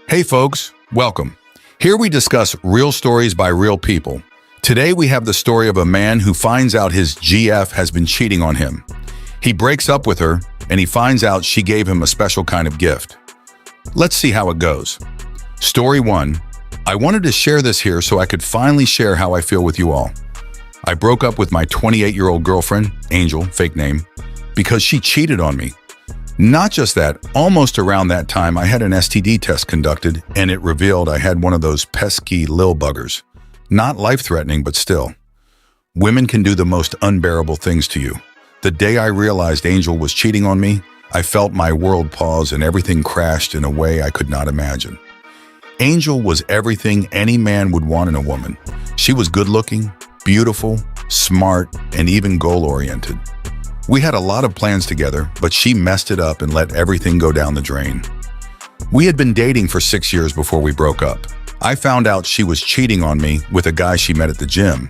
Hey folks, welcome. Here we discuss real stories by real people. Today we have the story of a man who finds out his GF has been cheating on him. He breaks up with her and he finds out she gave him a special kind of gift. Let's see how it goes. Story 1. I wanted to share this here so I could finally share how I feel with you all. I broke up with my 28-year-old girlfriend, Angel, fake name, because she cheated on me. Not just that, almost around that time I had an STD test conducted and it revealed I had one of those pesky lil buggers. Not life-threatening, but still. Women can do the most unbearable things to you. The day I realized Angel was cheating on me, I felt my world pause and everything crashed in a way I could not imagine. Angel was everything any man would want in a woman. She was good-looking, beautiful, smart, and even goal-oriented. We had a lot of plans together, but she messed it up and let everything go down the drain. We had been dating for 6 years before we broke up. I found out she was cheating on me with a guy she met at the gym.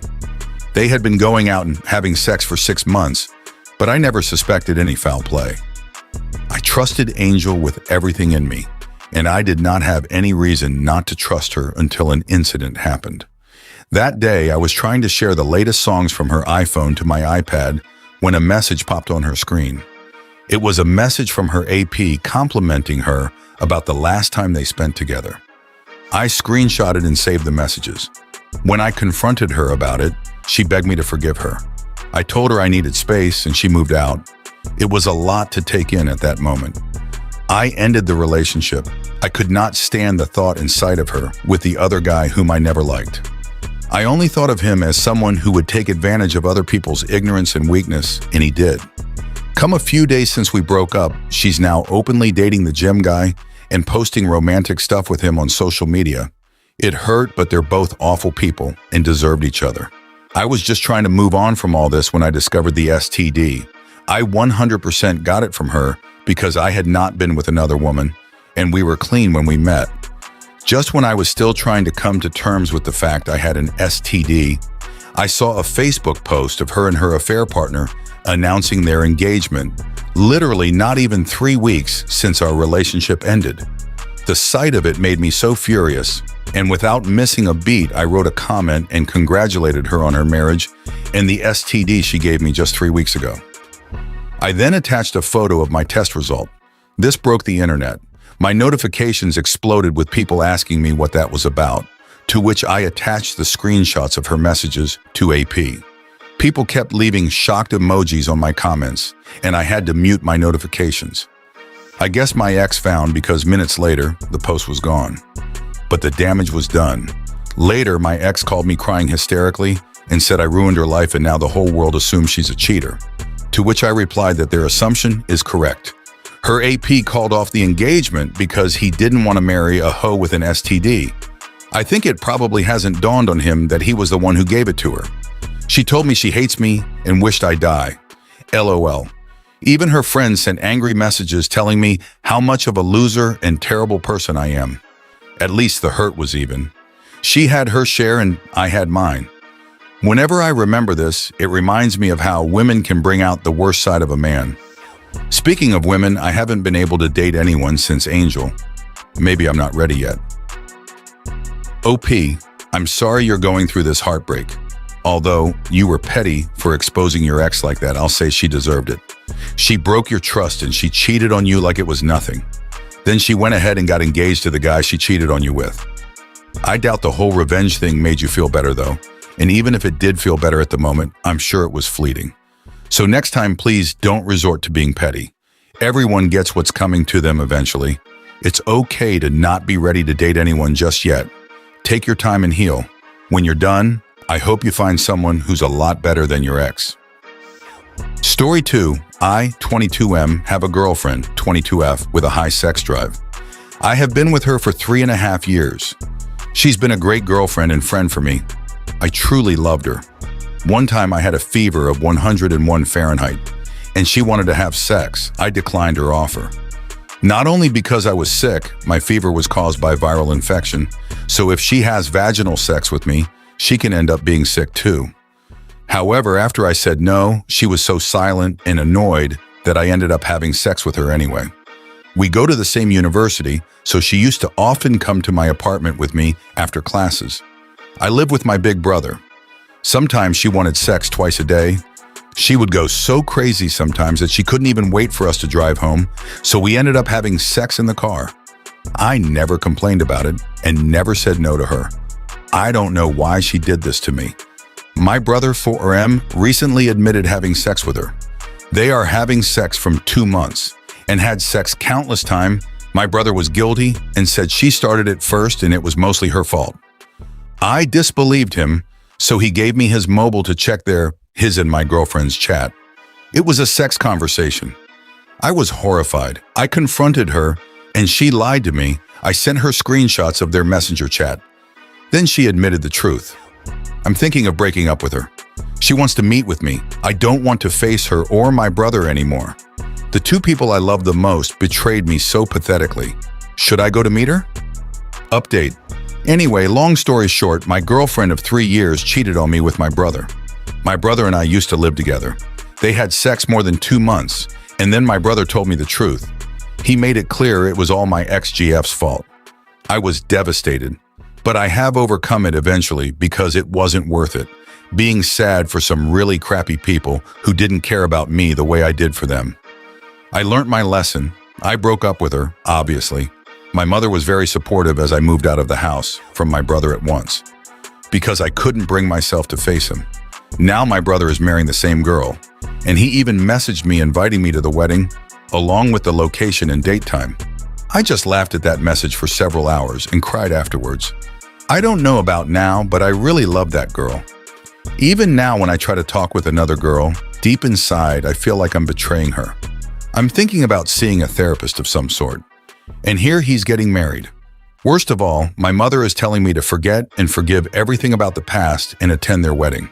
They had been going out and having sex for 6 months, but I never suspected any foul play. I trusted Angel with everything in me, and I did not have any reason not to trust her until an incident happened. That day, I was trying to share the latest songs from her iPhone to my iPad when a message popped on her screen. It was a message from her AP complimenting her about the last time they spent together. I screenshotted and saved the messages. When I confronted her about it, she begged me to forgive her. I told her I needed space and she moved out. It was a lot to take in at that moment. I ended the relationship. I could not stand the thought and sight of her with the other guy whom I never liked. I only thought of him as someone who would take advantage of other people's ignorance and weakness, and he did. Come a few days since we broke up, she's now openly dating the gym guy and posting romantic stuff with him on social media. It hurt, but they're both awful people and deserved each other. I was just trying to move on from all this when I discovered the STD. I 100% got it from her because I had not been with another woman, and we were clean when we met. Just when I was still trying to come to terms with the fact I had an STD, I saw a Facebook post of her and her affair partner announcing their engagement, literally not even 3 weeks since our relationship ended. The sight of it made me so furious, and without missing a beat, I wrote a comment and congratulated her on her marriage and the STD she gave me just 3 weeks ago. I then attached a photo of my test result. This broke the internet. My notifications exploded with people asking me what that was about, to which I attached the screenshots of her messages to AP. People kept leaving shocked emojis on my comments, and I had to mute my notifications. I guess my ex found because minutes later, the post was gone. But the damage was done. Later, my ex called me crying hysterically and said I ruined her life and now the whole world assumes she's a cheater. To which I replied that their assumption is correct. Her AP called off the engagement because he didn't want to marry a hoe with an STD. I think it probably hasn't dawned on him that he was the one who gave it to her. She told me she hates me and wished I die. LOL. Even her friends sent angry messages telling me how much of a loser and terrible person I am. At least the hurt was even. She had her share and I had mine. Whenever I remember this, it reminds me of how women can bring out the worst side of a man. Speaking of women, I haven't been able to date anyone since Angel. Maybe I'm not ready yet. OP, I'm sorry you're going through this heartbreak. Although you were petty for exposing your ex like that, I'll say she deserved it. She broke your trust and she cheated on you like it was nothing. Then she went ahead and got engaged to the guy she cheated on you with. I doubt the whole revenge thing made you feel better though. And even if it did feel better at the moment, I'm sure it was fleeting. So next time, please don't resort to being petty. Everyone gets what's coming to them eventually. It's okay to not be ready to date anyone just yet. Take your time and heal. When you're done, I hope you find someone who's a lot better than your ex. Story 2. I, 22M, have a girlfriend, 22F, with a high sex drive. I have been with her for 3.5 years. She's been a great girlfriend and friend for me. I truly loved her. One time I had a fever of 101 Fahrenheit, and she wanted to have sex. I declined her offer. Not only because I was sick, my fever was caused by viral infection, so if she has vaginal sex with me, she can end up being sick too. However, after I said no, she was so silent and annoyed that I ended up having sex with her anyway. We go to the same university, so she used to often come to my apartment with me after classes. I live with my big brother. Sometimes she wanted sex twice a day. She would go so crazy sometimes that she couldn't even wait for us to drive home, so we ended up having sex in the car. I never complained about it and never said no to her. I don't know why she did this to me. My brother 4M recently admitted having sex with her. They are having sex from 2 months and had sex countless times. My brother was guilty and said she started it first and it was mostly her fault. I disbelieved him, so he gave me his mobile to check his and my girlfriend's chat. It was a sex conversation. I was horrified. I confronted her and she lied to me. I sent her screenshots of their messenger chat. Then she admitted the truth. I'm thinking of breaking up with her. She wants to meet with me. I don't want to face her or my brother anymore. The two people I love the most betrayed me so pathetically. Should I go to meet her? Update. Anyway, long story short, my girlfriend of 3 years cheated on me with my brother. My brother and I used to live together. They had sex more than 2 months, and then my brother told me the truth. He made it clear it was all my ex-GF's fault. I was devastated, but I have overcome it eventually because it wasn't worth it, being sad for some really crappy people who didn't care about me the way I did for them. I learned my lesson. I broke up with her, obviously. My mother was very supportive as I moved out of the house from my brother at once, because I couldn't bring myself to face him. Now my brother is marrying the same girl, and he even messaged me inviting me to the wedding, along with the location and date time. I just laughed at that message for several hours and cried afterwards. I don't know about now, but I really love that girl. Even now when I try to talk with another girl, deep inside I feel like I'm betraying her. I'm thinking about seeing a therapist of some sort. And here he's getting married. Worst of all, my mother is telling me to forget and forgive everything about the past and attend their wedding.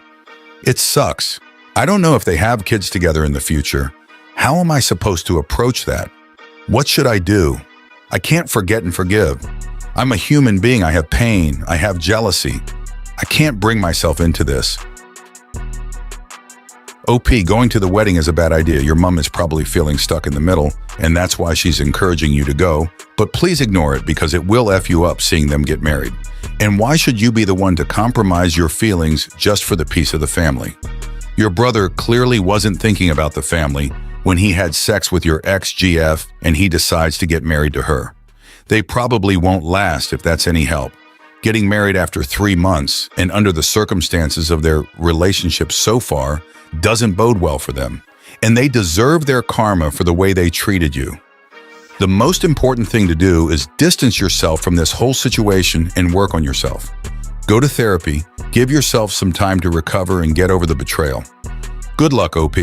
It sucks. I don't know if they have kids together in the future. How am I supposed to approach that? What should I do? I can't forget and forgive. I'm a human being. I have pain. I have jealousy. I can't bring myself into this. OP, going to the wedding is a bad idea. Your mom is probably feeling stuck in the middle, and that's why she's encouraging you to go. But please ignore it because it will F you up seeing them get married. And why should you be the one to compromise your feelings just for the peace of the family? Your brother clearly wasn't thinking about the family when he had sex with your ex-GF and he decides to get married to her. They probably won't last if that's any help. Getting married after 3 months and under the circumstances of their relationship so far doesn't bode well for them, and they deserve their karma for the way they treated you. The most important thing to do is distance yourself from this whole situation and work on yourself. Go to therapy, give yourself some time to recover and get over the betrayal. Good luck, OP.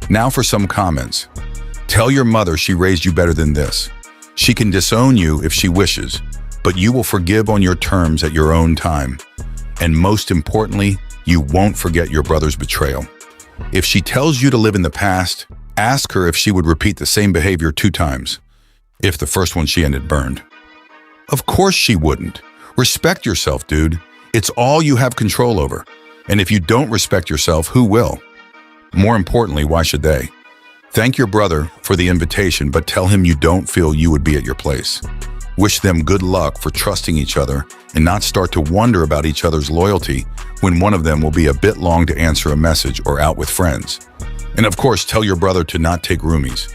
Now for some comments. Tell your mother she raised you better than this. She can disown you if she wishes, but you will forgive on your terms at your own time. And most importantly, you won't forget your brother's betrayal. If she tells you to live in the past, ask her if she would repeat the same behavior 2 times, if the first one she ended burned. Of course she wouldn't. Respect yourself, dude. It's all you have control over. And if you don't respect yourself, who will? More importantly, why should they? Thank your brother for the invitation, but tell him you don't feel you would be at your place. Wish them good luck for trusting each other and not start to wonder about each other's loyalty when one of them will be a bit long to answer a message or out with friends. And of course, tell your brother to not take roomies.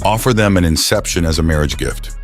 Offer them an inception as a marriage gift.